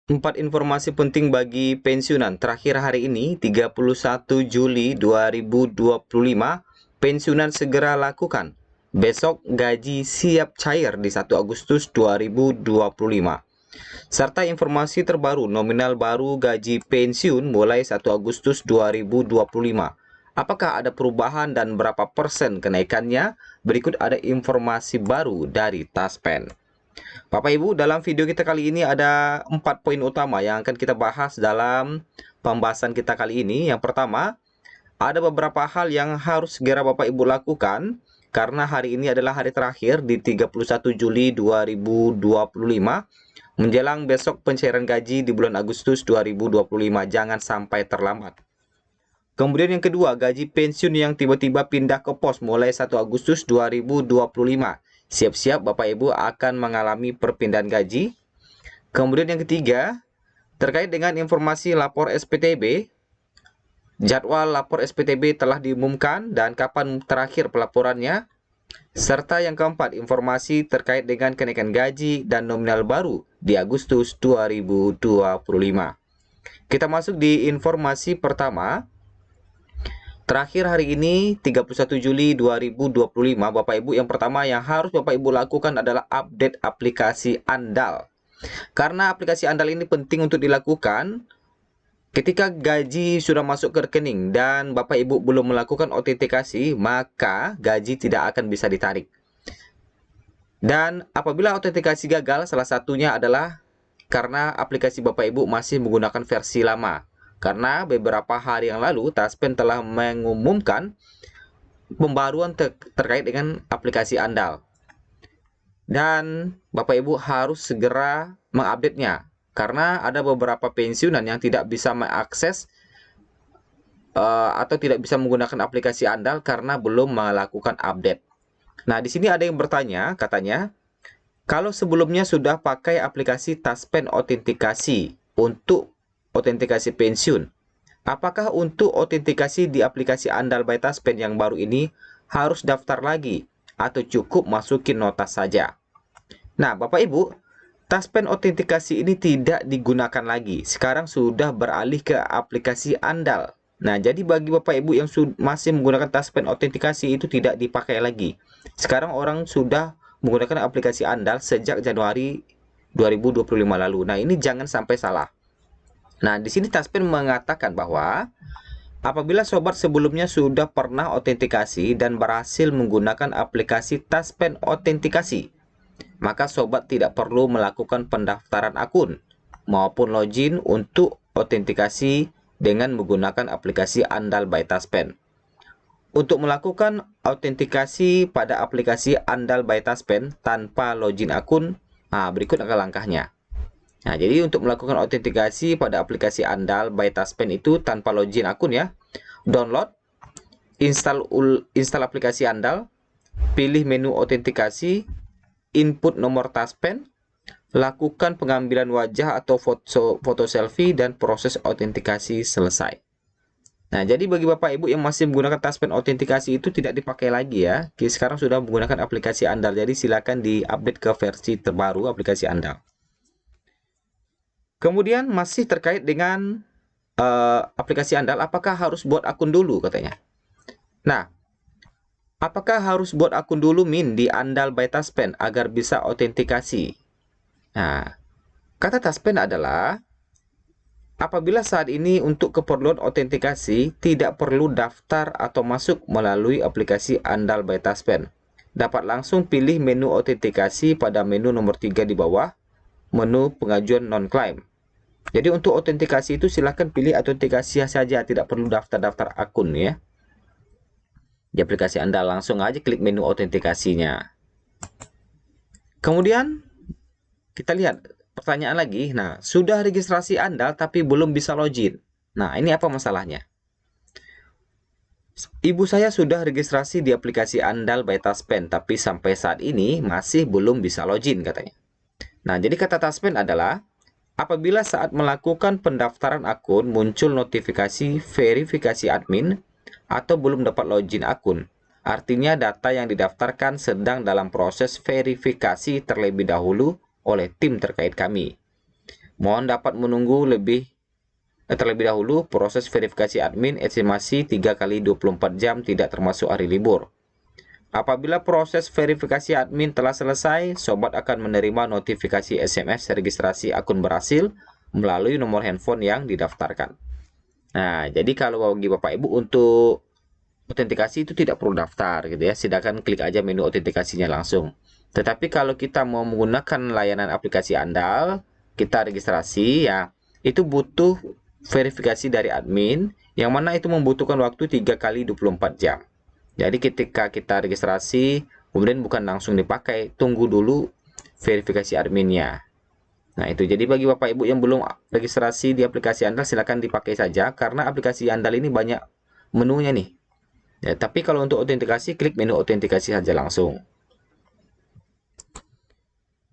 4 informasi penting bagi pensiunan. Terakhir hari ini, 31 Juli 2025, pensiunan segera lakukan. Besok gaji siap cair di 1 Agustus 2025. Serta informasi terbaru nominal baru gaji pensiun mulai 1 Agustus 2025. Apakah ada perubahan dan berapa persen kenaikannya? Berikut ada informasi baru dari Taspen. Bapak Ibu, dalam video kita kali ini ada 4 poin utama yang akan kita bahas dalam pembahasan kita kali ini. Yang pertama, ada beberapa hal yang harus segera Bapak Ibu lakukan karena hari ini adalah hari terakhir di 31 Juli 2025 menjelang besok pencairan gaji di bulan Agustus 2025. Jangan sampai terlambat. Kemudian yang kedua, gaji pensiun yang tiba-tiba pindah ke pos mulai 1 Agustus 2025. Siap-siap Bapak Ibu akan mengalami perpindahan gaji. Kemudian yang ketiga, terkait dengan informasi lapor SPTB, jadwal lapor SPTB telah diumumkan dan kapan terakhir pelaporannya. Serta yang keempat, informasi terkait dengan kenaikan gaji dan nominal baru di Agustus 2025. Kita masuk di informasi pertama. Terakhir hari ini 31 Juli 2025, Bapak Ibu, yang pertama yang harus Bapak Ibu lakukan adalah update aplikasi Andal. Karena aplikasi Andal ini penting untuk dilakukan ketika gaji sudah masuk ke rekening dan Bapak Ibu belum melakukan autentikasi, maka gaji tidak akan bisa ditarik. Dan apabila autentikasi gagal, salah satunya adalah karena aplikasi Bapak Ibu masih menggunakan versi lama. Karena beberapa hari yang lalu, Taspen telah mengumumkan pembaruan terkait dengan aplikasi Andal. Dan Bapak Ibu harus segera mengupdate-nya. Karena ada beberapa pensiunan yang tidak bisa mengakses atau tidak bisa menggunakan aplikasi Andal karena belum melakukan update. Nah, di sini ada yang bertanya, katanya, kalau sebelumnya sudah pakai aplikasi Taspen Autentikasi untuk autentikasi pensiun, apakah untuk autentikasi di aplikasi Andal by Taspen yang baru ini harus daftar lagi atau cukup masukin nota saja? Nah, Bapak Ibu, Taspen autentikasi ini tidak digunakan lagi. Sekarang sudah beralih ke aplikasi Andal. Nah, jadi bagi Bapak Ibu yang masih menggunakan Taspen autentikasi itu tidak dipakai lagi. Sekarang orang sudah menggunakan aplikasi Andal sejak Januari 2025 lalu. Nah, ini jangan sampai salah. Nah, di sini Taspen mengatakan bahwa apabila sobat sebelumnya sudah pernah autentikasi dan berhasil menggunakan aplikasi Taspen Autentikasi, maka sobat tidak perlu melakukan pendaftaran akun maupun login untuk autentikasi dengan menggunakan aplikasi Andal by Taspen. Untuk melakukan autentikasi pada aplikasi Andal by Taspen tanpa login akun, berikut langkah-langkahnya. Nah, jadi untuk melakukan autentikasi pada aplikasi Andal by Taspen itu tanpa login akun ya. Download, install aplikasi Andal, pilih menu autentikasi, input nomor Taspen, lakukan pengambilan wajah atau foto selfie dan proses autentikasi selesai. Nah, jadi bagi Bapak Ibu yang masih menggunakan Taspen autentikasi itu tidak dipakai lagi ya. Sekarang sudah menggunakan aplikasi Andal. Jadi silakan diupdate ke versi terbaru aplikasi Andal. Kemudian masih terkait dengan aplikasi Andal, apakah harus buat akun dulu katanya. Nah, apakah harus buat akun dulu Min di Andal by Taspen agar bisa autentikasi? Nah, kata Taspen adalah apabila saat ini untuk keperluan autentikasi tidak perlu daftar atau masuk melalui aplikasi Andal by Taspen. Dapat langsung pilih menu autentikasi pada menu nomor 3 di bawah, menu pengajuan non-claim. Jadi untuk autentikasi itu silahkan pilih autentikasi saja, tidak perlu daftar-daftar akun ya. Di aplikasi Anda langsung aja klik menu autentikasinya. Kemudian kita lihat pertanyaan lagi. Nah, sudah registrasi Anda tapi belum bisa login. Nah, ini apa masalahnya? Ibu saya sudah registrasi di aplikasi Andal by Taspen tapi sampai saat ini masih belum bisa login katanya. Nah, jadi kata Taspen adalah apabila saat melakukan pendaftaran akun muncul notifikasi verifikasi admin atau belum dapat login akun, artinya data yang didaftarkan sedang dalam proses verifikasi terlebih dahulu oleh tim terkait kami. Mohon dapat menunggu terlebih dahulu proses verifikasi admin estimasi 3 kali 24 jam tidak termasuk hari libur. Apabila proses verifikasi admin telah selesai, sobat akan menerima notifikasi SMS registrasi akun berhasil melalui nomor handphone yang didaftarkan. Nah, jadi kalau bagi Bapak Ibu untuk autentikasi itu tidak perlu daftar gitu ya. Silakan klik aja menu autentikasinya langsung. Tetapi kalau kita mau menggunakan layanan aplikasi andal, kita registrasi ya, itu butuh verifikasi dari admin yang mana itu membutuhkan waktu 3 kali 24 jam. Jadi ketika kita registrasi, kemudian bukan langsung dipakai, tunggu dulu verifikasi adminnya. Nah, itu jadi bagi Bapak Ibu yang belum registrasi di aplikasi andal, silakan dipakai saja karena aplikasi andal ini banyak menunya nih. Ya, tapi kalau untuk autentikasi, klik menu autentikasi saja langsung.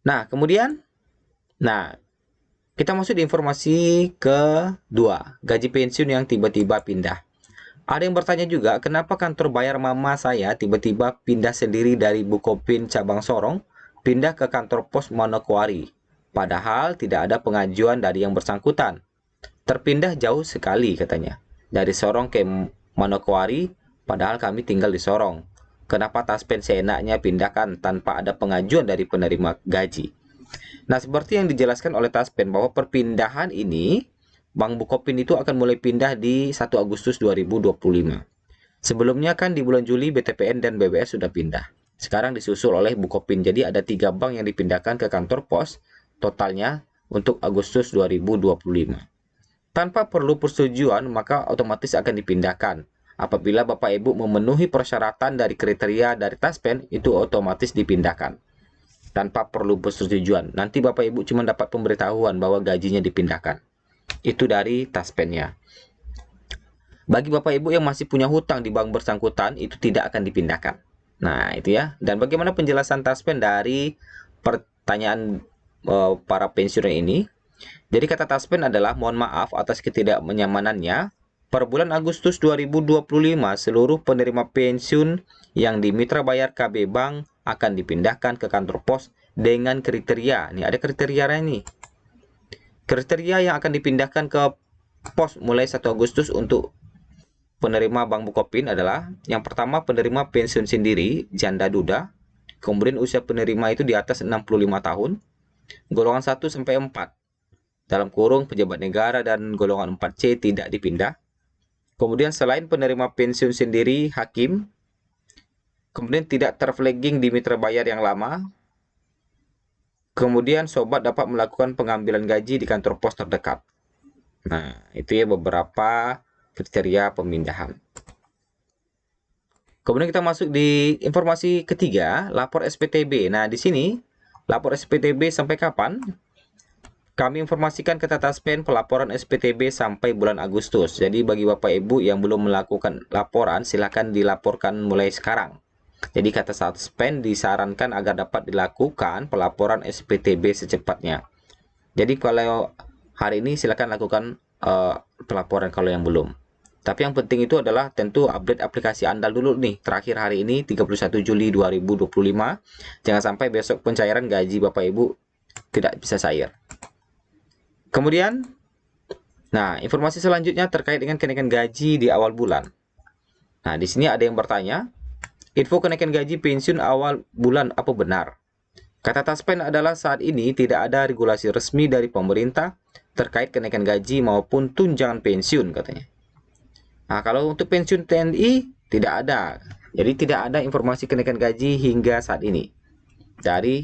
Nah, kemudian, kita masuk di informasi kedua, gaji pensiun yang tiba-tiba pindah. Ada yang bertanya juga, kenapa kantor bayar mama saya tiba-tiba pindah sendiri dari Bukopin cabang Sorong, pindah ke kantor pos Manokwari. Padahal tidak ada pengajuan dari yang bersangkutan. Terpindah jauh sekali katanya. Dari Sorong ke Manokwari, padahal kami tinggal di Sorong. Kenapa taspen seenaknya pindahkan tanpa ada pengajuan dari penerima gaji? Nah, seperti yang dijelaskan oleh Taspen bahwa perpindahan ini, Bank Bukopin itu akan mulai pindah di 1 Agustus 2025. Sebelumnya kan di bulan Juli BTPN dan BBS sudah pindah. Sekarang disusul oleh Bukopin. Jadi ada 3 bank yang dipindahkan ke kantor pos totalnya untuk Agustus 2025. Tanpa perlu persetujuan, maka otomatis akan dipindahkan. Apabila Bapak Ibu memenuhi persyaratan dari kriteria dari Taspen, itu otomatis dipindahkan tanpa perlu persetujuan. Nanti Bapak Ibu cuma dapat pemberitahuan bahwa gajinya dipindahkan. Itu dari Taspennya. Bagi Bapak Ibu yang masih punya hutang di bank bersangkutan, itu tidak akan dipindahkan. Nah, itu ya. Dan bagaimana penjelasan Taspen dari pertanyaan para pensiunan ini? Jadi kata Taspen adalah, mohon maaf atas ketidaknyamanannya. Per bulan Agustus 2025, seluruh penerima pensiun yang di Mitra Bayar KB Bank akan dipindahkan ke kantor pos dengan kriteria. Nih ada kriterianya nih. Kriteria yang akan dipindahkan ke pos mulai 1 Agustus untuk penerima Bank Bukopin adalah, yang pertama penerima pensiun sendiri, janda duda, kemudian usia penerima itu di atas 65 tahun, golongan 1 sampai 4, dalam kurung pejabat negara dan golongan 4C tidak dipindah. Kemudian selain penerima pensiun sendiri, hakim, kemudian tidak terflagging di mitra bayar yang lama, kemudian sobat dapat melakukan pengambilan gaji di kantor pos terdekat. Nah, itu ya beberapa kriteria pemindahan. Kemudian kita masuk di informasi ketiga, lapor SPTB. Nah, di sini lapor SPTB sampai kapan? Kami informasikan ke Taspen pelaporan SPTB sampai bulan Agustus. Jadi bagi Bapak Ibu yang belum melakukan laporan, silakan dilaporkan mulai sekarang. Jadi kata Taspen disarankan agar dapat dilakukan pelaporan SPTB secepatnya. Jadi kalau hari ini silakan lakukan pelaporan kalau yang belum. Tapi yang penting itu adalah tentu update aplikasi andal dulu nih. Terakhir hari ini 31 Juli 2025. Jangan sampai besok pencairan gaji Bapak Ibu tidak bisa cair. Kemudian, informasi selanjutnya terkait dengan kenaikan gaji di awal bulan. Nah, di sini ada yang bertanya, info kenaikan gaji pensiun awal bulan apa benar? Kata Taspen adalah saat ini tidak ada regulasi resmi dari pemerintah terkait kenaikan gaji maupun tunjangan pensiun katanya. Nah, kalau untuk pensiun TNI tidak ada. Jadi tidak ada informasi kenaikan gaji hingga saat ini. Dari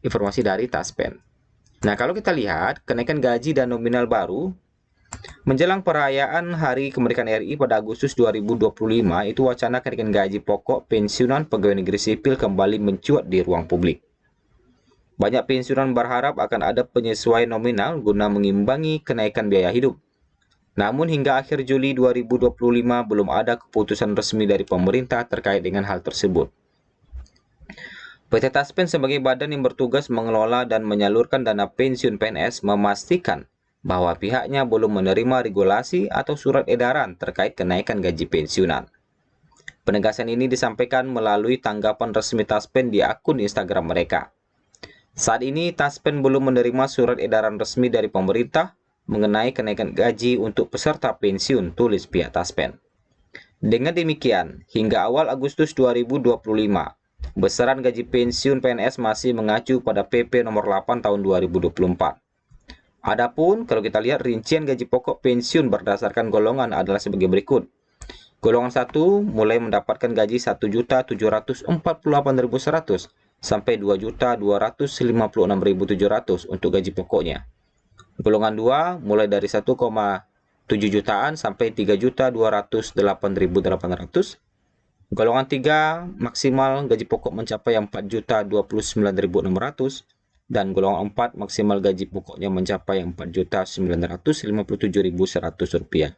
informasi dari Taspen. Nah, kalau kita lihat kenaikan gaji dan nominal baru menjelang perayaan Hari Kemerdekaan RI pada Agustus 2025, itu wacana kenaikan gaji pokok pensiunan pegawai negeri sipil kembali mencuat di ruang publik. Banyak pensiunan berharap akan ada penyesuaian nominal guna mengimbangi kenaikan biaya hidup. Namun hingga akhir Juli 2025 belum ada keputusan resmi dari pemerintah terkait dengan hal tersebut. PT Taspen sebagai badan yang bertugas mengelola dan menyalurkan dana pensiun PNS memastikan bahwa pihaknya belum menerima regulasi atau surat edaran terkait kenaikan gaji pensiunan. Penegasan ini disampaikan melalui tanggapan resmi Taspen di akun Instagram mereka. Saat ini, Taspen belum menerima surat edaran resmi dari pemerintah mengenai kenaikan gaji untuk peserta pensiun, tulis pihak Taspen. Dengan demikian, hingga awal Agustus 2025, besaran gaji pensiun PNS masih mengacu pada PP nomor 8 tahun 2024. Adapun kalau kita lihat rincian gaji pokok pensiun berdasarkan golongan adalah sebagai berikut. Golongan 1 mulai mendapatkan gaji 1.748.100 sampai 2.256.700 untuk gaji pokoknya. Golongan 2 mulai dari 1,7 jutaan sampai 3.208.800. Golongan 3 maksimal gaji pokok mencapai 4.029.600 dan golongan 4 maksimal gaji pokoknya mencapai 4.957.100 rupiah.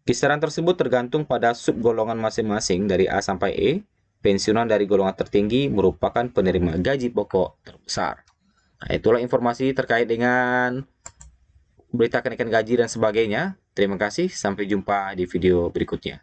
Kisaran tersebut tergantung pada sub golongan masing-masing dari A sampai E. Pensiunan dari golongan tertinggi merupakan penerima gaji pokok terbesar. Nah, itulah informasi terkait dengan berita kenaikan gaji dan sebagainya. Terima kasih, sampai jumpa di video berikutnya.